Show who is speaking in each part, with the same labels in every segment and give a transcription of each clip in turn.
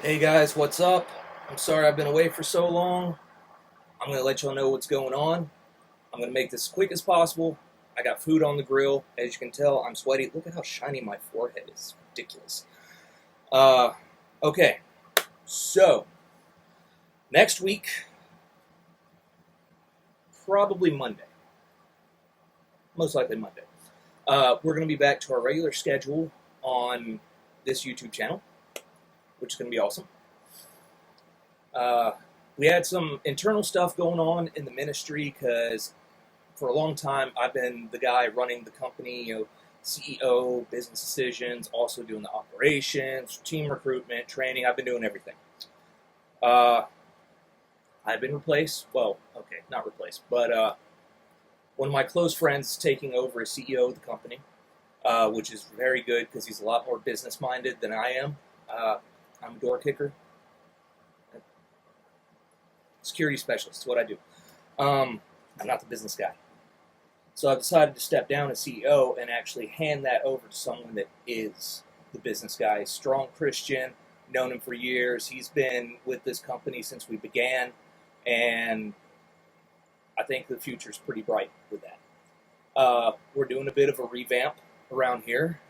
Speaker 1: Hey guys, what's up? I'm sorry I've been away for so long. I'm going to let y'all know what's going on. I'm going to make this as quick as possible. I got food on the grill. As you can tell, I'm sweaty. Look at how shiny my forehead is. Ridiculous. Uh, okay, so next week, probably Monday, most likely Monday, we're going to be back to our regular schedule on this YouTube channel, which is going to be awesome. We had some internal stuff going on in the ministry because for a long time I've been the guy running the company, CEO, business decisions, also doing the operations, team recruitment, training. I've been doing everything. I've been replaced. Well, okay, not replaced, but one of my close friends is taking over as CEO of the company, which is very good because he's a lot more business minded than I am. I'm a door kicker. Security specialist is what I do. I'm not the business guy. So I've decided to step down as CEO and actually hand that over to someone that is the business guy. Strong Christian, known him for years. He's been with this company since we began, and I think the future's pretty bright with that. We're doing a bit of a revamp around here.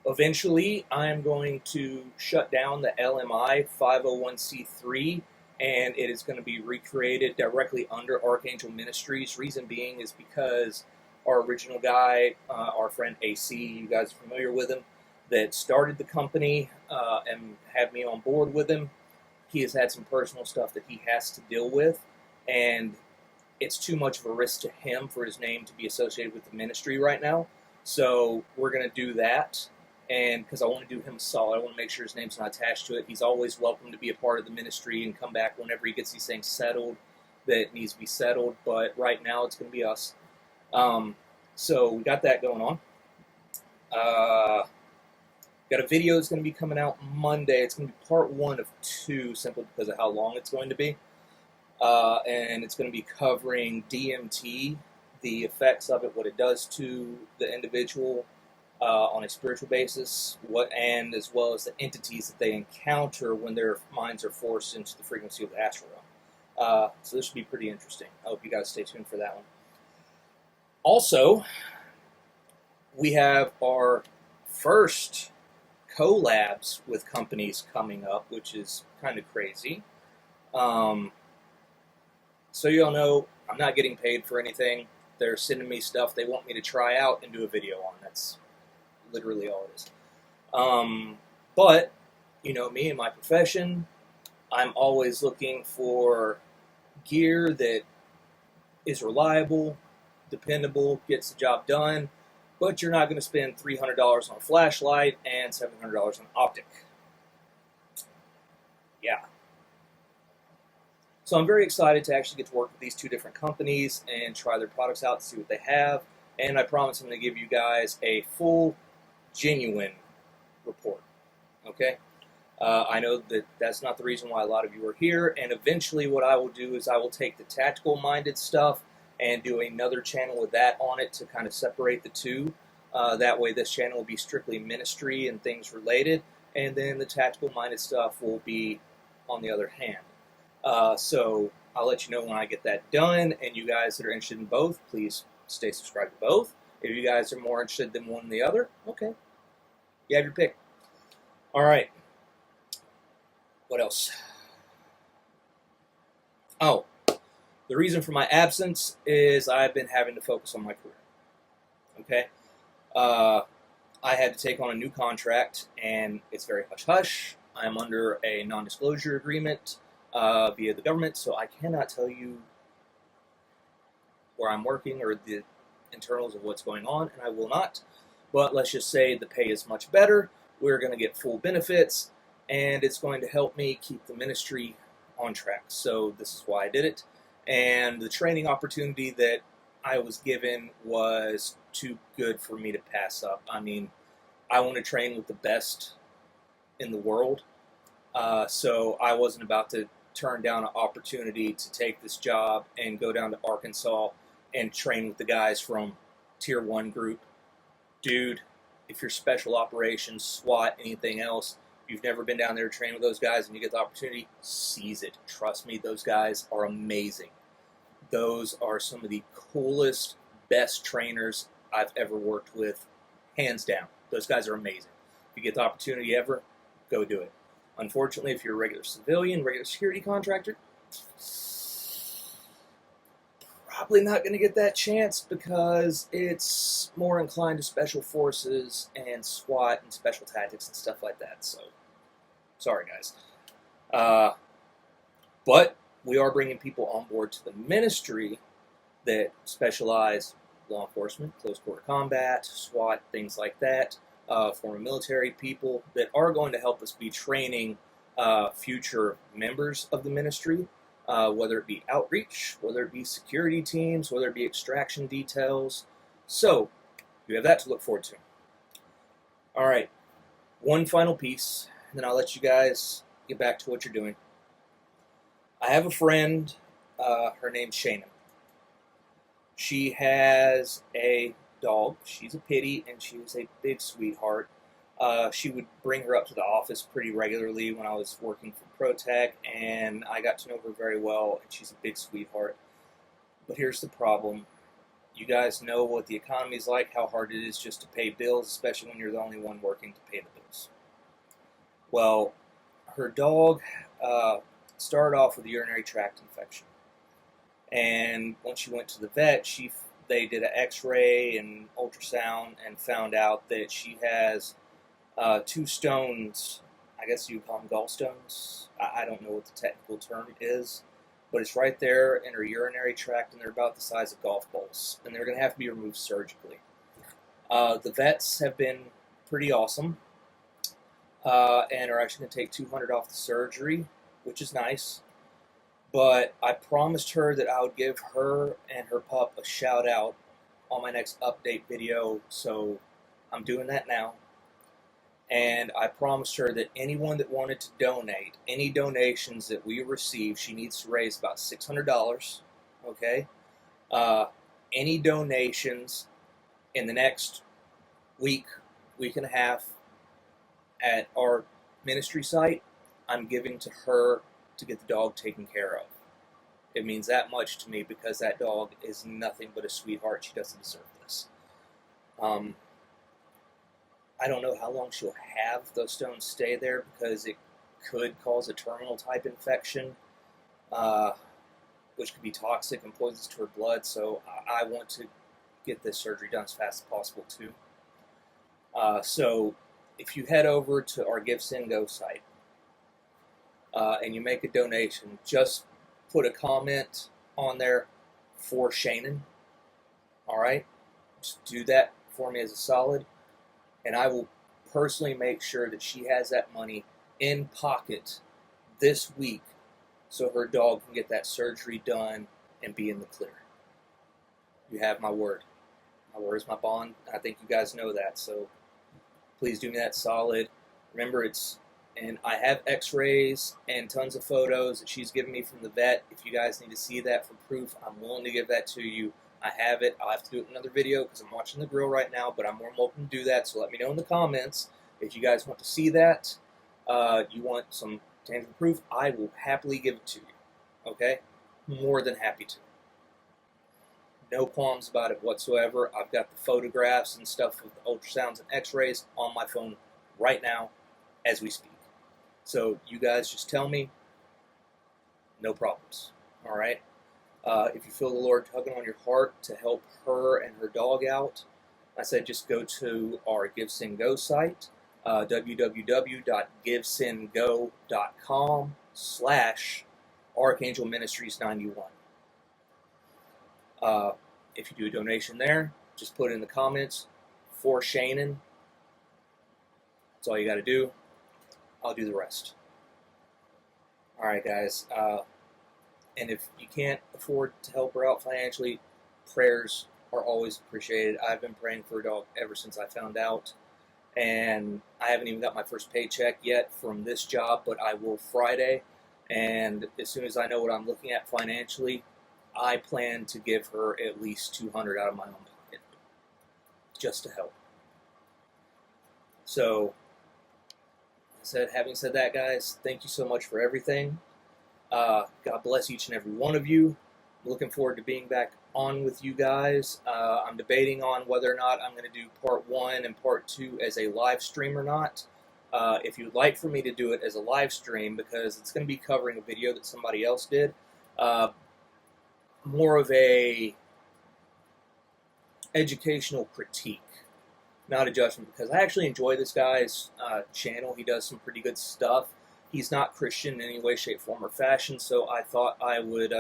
Speaker 1: Eventually, I'm going to shut down the LMI 501c3, and it is going to be recreated directly under Archangel Ministries. Reason being is because our original guy, our friend AC, you guys are familiar with him, that started the company and had me on board with him. He has had some personal stuff that he has to deal with, and it's too much of a risk to him for his name to be associated with the ministry right now. So we're going to do that. And because I want to do him solid, I want to make sure his name's not attached to it. He's always welcome to be a part of the ministry and come back whenever he gets these things settled that needs to be settled. But right now, it's going to be us. So we got that going on. Got a video that's going to be coming out Monday. It's going to be part 1 of 2, simply because of how long it's going to be. And it's going to be covering DMT, the effects of it, what it does to the individual, on a spiritual basis, and as well as the entities that they encounter when their minds are forced into the frequency of the astral realm. So this should be pretty interesting. I hope you guys stay tuned for that one. Also, we have our first collabs with companies coming up, which is kind of crazy. So you all know I'm not getting paid for anything. They're sending me stuff they want me to try out and do a video on. That's literally all it is. But, you know me and my profession, I'm always looking for gear that is reliable, dependable, gets the job done, but you're not going to spend $300 on a flashlight and $700 on optic. Yeah. So I'm very excited to actually get to work with these 2 different companies and try their products out, see what they have, and I promise I'm going to give you guys a full, genuine report. Okay? I know that that's not the reason why a lot of you are here, and eventually what I will do is I will take the tactical-minded stuff and do another channel with that on it to kind of separate the 2. That way this channel will be strictly ministry and things related, and then the tactical-minded stuff will be on the other hand. So I'll let you know when I get that done, and you guys that are interested in both, please stay subscribed to both. If you guys are more interested than one than the other, okay. You have your pick. All right. What else? Oh, the reason for my absence is I've been having to focus on my career. Okay? I had to take on a new contract, and it's very hush-hush. I'm under a non-disclosure agreement via the government, so I cannot tell you where I'm working or the internals of what's going on, and I will not. But let's just say the pay is much better. We're going to get full benefits, and it's going to help me keep the ministry on track. So this is why I did it. And the training opportunity that I was given was too good for me to pass up. I mean, I want to train with the best in the world. So I wasn't about to turn down an opportunity to take this job and go down to Arkansas and train with the guys from Tier 1 group. Dude, if you're special operations, SWAT, anything else, you've never been down there to train with those guys and you get the opportunity, seize it. Trust me, those guys are amazing. Those are some of the coolest, best trainers I've ever worked with, hands down. Those guys are amazing. If you get the opportunity ever, go do it. Unfortunately, if you're a regular civilian, regular security contractor, probably not going to get that chance because it's more inclined to special forces and SWAT and special tactics and stuff like that. So, sorry guys. But we are bringing people on board to the ministry that specialize law enforcement, close quarter combat, SWAT, things like that. Former military people that are going to help us be training future members of the ministry. Whether it be outreach, whether it be security teams, whether it be extraction details. So, you have that to look forward to. All right, one final piece, and then I'll let you guys get back to what you're doing. I have a friend, her name's Shannon. She has a dog. She's a pitty, and she is a big sweetheart. She would bring her up to the office pretty regularly when I was working for ProTech, and I got to know her very well, and she's a big sweetheart. But here's the problem. You guys know what the economy is like, how hard it is just to pay bills, especially when you're the only one working to pay the bills. Well, her dog started off with a urinary tract infection. And when she went to the vet, they did an x-ray and ultrasound and found out that she has 2 stones. I guess you would call them gallstones. I don't know what the technical term is, but it's right there in her urinary tract, and they're about the size of golf balls, and they're going to have to be removed surgically. The vets have been pretty awesome, and are actually going to take $200 off the surgery, which is nice. But I promised her that I would give her and her pup a shout out on my next update video, so I'm doing that now. And I promised her that anyone that wanted to donate, any donations that we receive, she needs to raise about $600, okay? Any donations in the next week, week and a half at our ministry site, I'm giving to her to get the dog taken care of. It means that much to me because that dog is nothing but a sweetheart. She doesn't deserve this. I don't know how long she'll have those stones stay there because it could cause a terminal type infection, which could be toxic and poisonous to her blood. So I want to get this surgery done as fast as possible too. So if you head over to our Give, Send, Go site and you make a donation, just put a comment on there for Shannon. All right? Just do that for me as a solid. And I will personally make sure that she has that money in pocket this week so her dog can get that surgery done and be in the clear. You have my word. My word is my bond. I think you guys know that. So please do me that solid. Remember, and I have x-rays and tons of photos that she's given me from the vet. If you guys need to see that for proof, I'm willing to give that to you. I have it. I'll have to do it in another video because I'm watching the grill right now, but I'm more than welcome to do that, so let me know in the comments if you guys want to see that. You want some tangible proof, I will happily give it to you. Okay? More than happy to. No qualms about it whatsoever. I've got the photographs and stuff of the ultrasounds and x-rays on my phone right now as we speak. So you guys just tell me, no problems. All right? If you feel the Lord tugging on your heart to help her and her dog out, I said just go to our Give, Send, Go site, www.givesendgo.com/Archangel Ministries 91. If you do a donation there, just put it in the comments for Shannon. That's all you got to do. I'll do the rest. All right, guys. And if you can't afford to help her out financially, prayers are always appreciated. I've been praying for a dog ever since I found out. And I haven't even got my first paycheck yet from this job, but I will Friday. And as soon as I know what I'm looking at financially, I plan to give her at least $200 out of my own pocket just to help. So, Having said that, guys, thank you so much for everything. God bless each and every one of you. Looking forward to being back on with you guys. I'm debating on whether or not I'm going to do part 1 and part 2 as a live stream or not. If you'd like for me to do it as a live stream, because it's going to be covering a video that somebody else did, more of a educational critique, not a judgment, because I actually enjoy this guy's channel. He does some pretty good stuff. He's not Christian in any way, shape, form, or fashion, so I thought I would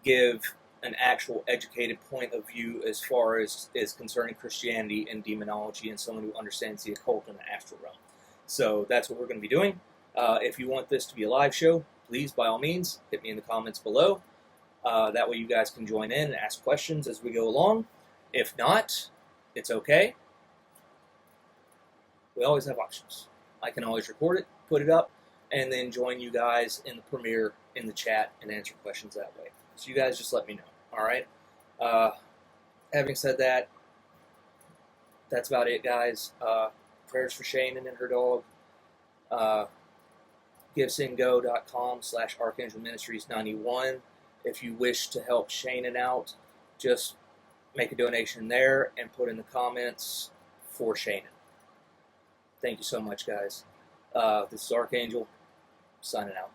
Speaker 1: give an actual educated point of view as far as is concerning Christianity and demonology, and someone who understands the occult and the astral realm. So that's what we're going to be doing. If you want this to be a live show, please, by all means, hit me in the comments below. That way you guys can join in and ask questions as we go along. If not, it's okay. We always have options. I can always record it, put it up, and then join you guys in the premiere, in the chat, and answer questions that way. So you guys just let me know, all right? Having said that, that's about it, guys. Prayers for Shannon and her dog. GivesInGo.com/ArchangelMinistries91. If you wish to help Shannon out, just make a donation there and put in the comments for Shannon. Thank you so much, guys. This is Archangel, signing out.